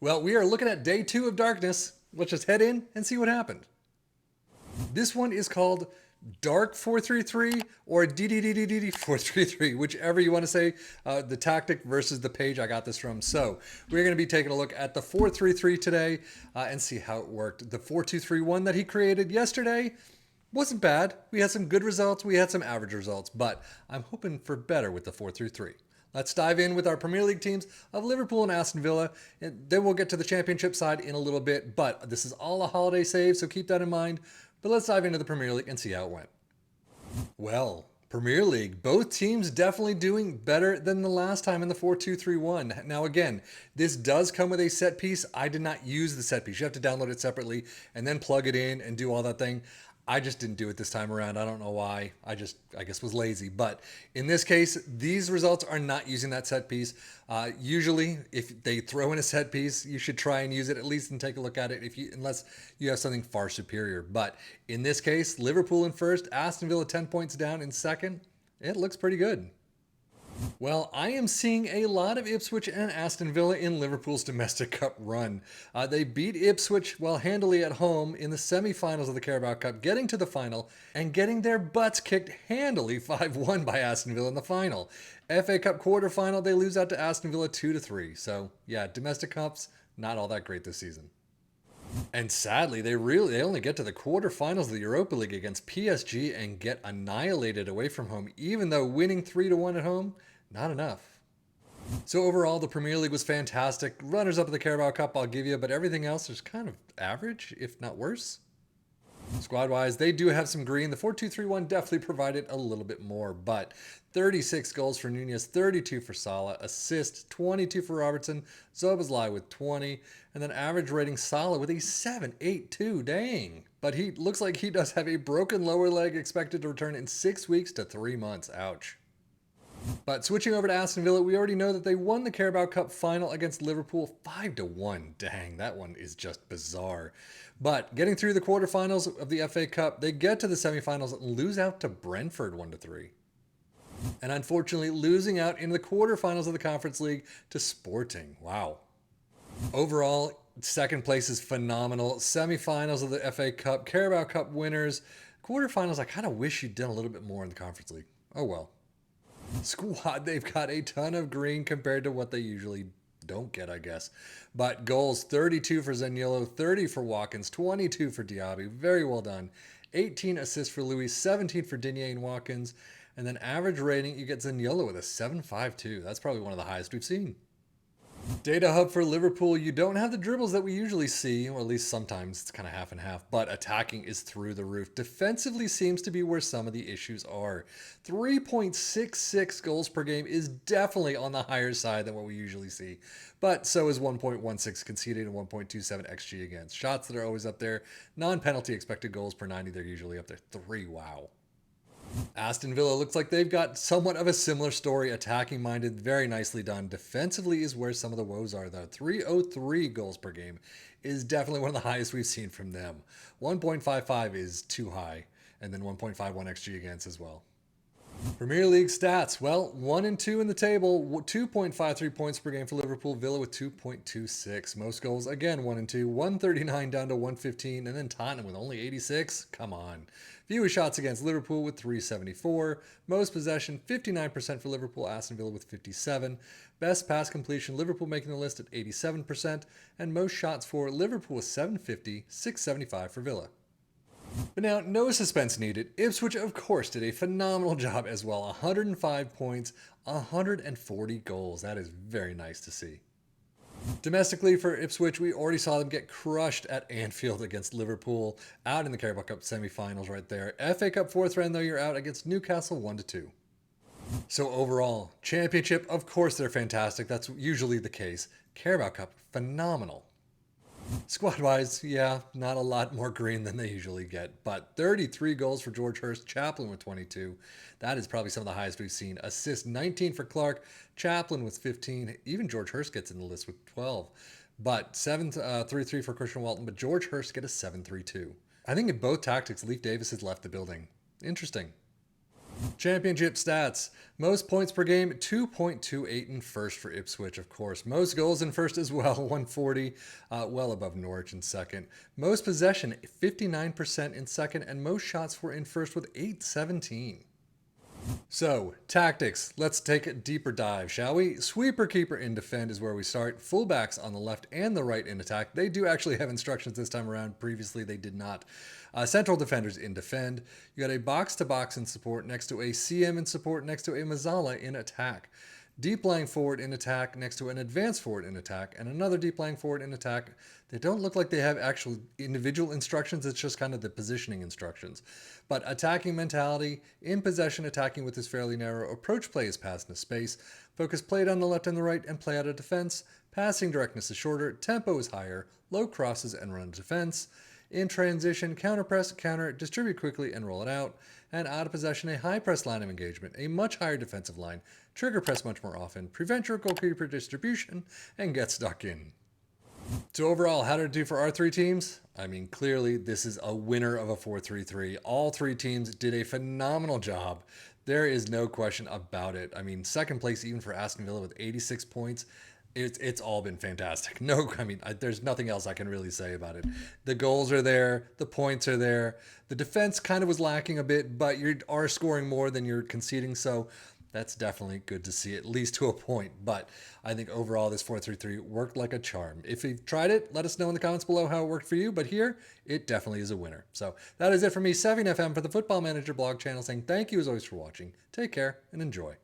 Well, we are looking at day 2 of Darkness. Let's just head in and see what happened. This one is called Dark 433 or DDDDD 433, whichever you want to say. The tactic versus the page I got this from. So we're going to be taking a look at the 433 today and see how it worked. The 4231 that he created yesterday wasn't bad. We had some good results. We had some average results, but I'm hoping for better with the 433. Let's dive in with our Premier League teams of Liverpool and Aston Villa, and then we'll get to the championship side in a little bit, but this is all a holiday save, so keep that in mind. But let's dive into the Premier League and see how it went. Well, Premier League, both teams definitely doing better than the last time in the 4-2-3-1. Now again, this does come with a set piece. I did not use the set piece. You have to download it separately and then plug it in and do all that thing. I just didn't do it this time around. I don't know why. I guess was lazy. But in this case, these results are not using that set piece. Usually, if they throw in a set piece, you should try and use it at least and take a look at it unless you have something far superior. But in this case, Liverpool in first, Aston Villa 10 points down in second. It looks pretty good. Well, I am seeing a lot of Ipswich and Aston Villa in Liverpool's domestic cup run. They beat Ipswich handily at home in the semi-finals of the Carabao Cup, getting to the final and getting their butts kicked handily 5-1 by Aston Villa in the final. FA Cup quarterfinal, they lose out to Aston Villa 2-3. So yeah, domestic cups, not all that great this season. And sadly, they only get to the quarterfinals of the Europa League against PSG and get annihilated away from home, even though winning 3-1 at home, not enough. So overall, the Premier League was fantastic. Runners up of the Carabao Cup, I'll give you, but everything else is kind of average, if not worse. Squad-wise, they do have some green. The 4-2-3-1 definitely provided a little bit more, but 36 goals for Nunez, 32 for Salah, assists 22 for Robertson, Szoboszlai with 20, and then average rating Salah with a 7.82. Dang. But he looks like he does have a broken lower leg expected to return in 6 weeks to 3 months. Ouch. But switching over to Aston Villa, we already know that they won the Carabao Cup final against Liverpool 5-1. Dang, that one is just bizarre. But getting through the quarterfinals of the FA Cup, they get to the semifinals and lose out to Brentford 1-3. And unfortunately, losing out in the quarterfinals of the Conference League to Sporting. Wow. Overall, second place is phenomenal. Semifinals of the FA Cup, Carabao Cup winners. Quarterfinals, I kind of wish you'd done a little bit more in the Conference League. Oh well. Squad, they've got a ton of green compared to what they usually don't get, I guess. But goals, 32 for Zaniolo, 30 for Watkins, 22 for Diaby. Very well done. 18 assists for Louis, 17 for Digne and Watkins. And then average rating, you get Zaniolo with a 7.52. That's probably one of the highest we've seen. Data hub for Liverpool, you don't have the dribbles that we usually see, or at least sometimes it's kind of half and half, but attacking is through the roof. Defensively seems to be where some of the issues are. 3.66 goals per game is definitely on the higher side than what we usually see, but so is 1.16 conceded and 1.27 xG against. Shots that are always up there. Non-penalty expected goals per 90, they're usually up there. 3, wow. Aston Villa looks like they've got somewhat of a similar story, attacking minded, very nicely done. Defensively is where some of the woes are, though. 303 goals per game is definitely one of the highest we've seen from them. 1.55 is too high, and then 1.51 xG against as well. Premier League stats, well, 1 and 2 in the table, 2.53 points per game for Liverpool, Villa with 2.26. Most goals, again, 1 and 2, 139 down to 115, and then Tottenham with only 86. Come on. Fewest shots against Liverpool with 374. Most possession, 59% for Liverpool, Aston Villa with 57. Best pass completion, Liverpool making the list at 87%, and most shots for Liverpool with 750, 675 for Villa. But now, no suspense needed. Ipswich, of course, did a phenomenal job as well. 105 points, 140 goals. That is very nice to see. Domestically for Ipswich, we already saw them get crushed at Anfield against Liverpool, out in the Carabao Cup semi-finals right there. FA Cup fourth round, though, you're out against Newcastle 1-2. So overall, championship, of course they're fantastic. That's usually the case. Carabao Cup, phenomenal. Squad-wise, yeah, not a lot more green than they usually get, but 33 goals for George Hurst, Chaplin with 22. That is probably some of the highest we've seen. Assists 19 for Clark, Chaplin with 15. Even George Hurst gets in the list with 12. But 7-3-3 for Christian Walton, but George Hurst get a 7-3-2. I think in both tactics, Leif Davis has left the building. Interesting. Championship stats. Most points per game, 2.28 in first for Ipswich, of course. Most goals in first as well, 140, well above Norwich in second. Most possession, 59% in second, and most shots were in first with 817. So, tactics. Let's take a deeper dive, shall we? Sweeper, keeper, and defend is where we start. Fullbacks on the left and the right in attack. They do actually have instructions this time around. Previously, they did not. Central defenders in defend. You got a box-to-box in support next to a CM in support next to a Mazzala in attack. Deep lying forward in attack next to an advanced forward in attack, and another deep lying forward in attack. They don't look like they have actual individual instructions, it's just kind of the positioning instructions. But attacking mentality, in possession attacking with this fairly narrow approach play is passed into space, focus played on the left and the right and play out of defense, passing directness is shorter, tempo is higher, low crosses and run defense. In transition, counter press, counter, distribute quickly and roll it out. And out of possession, a high press line of engagement, a much higher defensive line, trigger press much more often, prevent your goalkeeper distribution, and get stuck in. So overall, how did it do for our three teams? I mean, clearly this is a winner of a 4-3-3. All three teams did a phenomenal job. There is no question about it. I mean, second place even for Aston Villa with 86 points. It's all been fantastic. There's nothing else I can really say about it. The goals are there. The points are there. The defense kind of was lacking a bit, but you are scoring more than you're conceding. So that's definitely good to see, at least to a point. But I think overall this 4-3-3 worked like a charm. If you've tried it, let us know in the comments below how it worked for you. But here, it definitely is a winner. So that is it for me, 7FM for the Football Manager blog channel, saying thank you as always for watching. Take care and enjoy.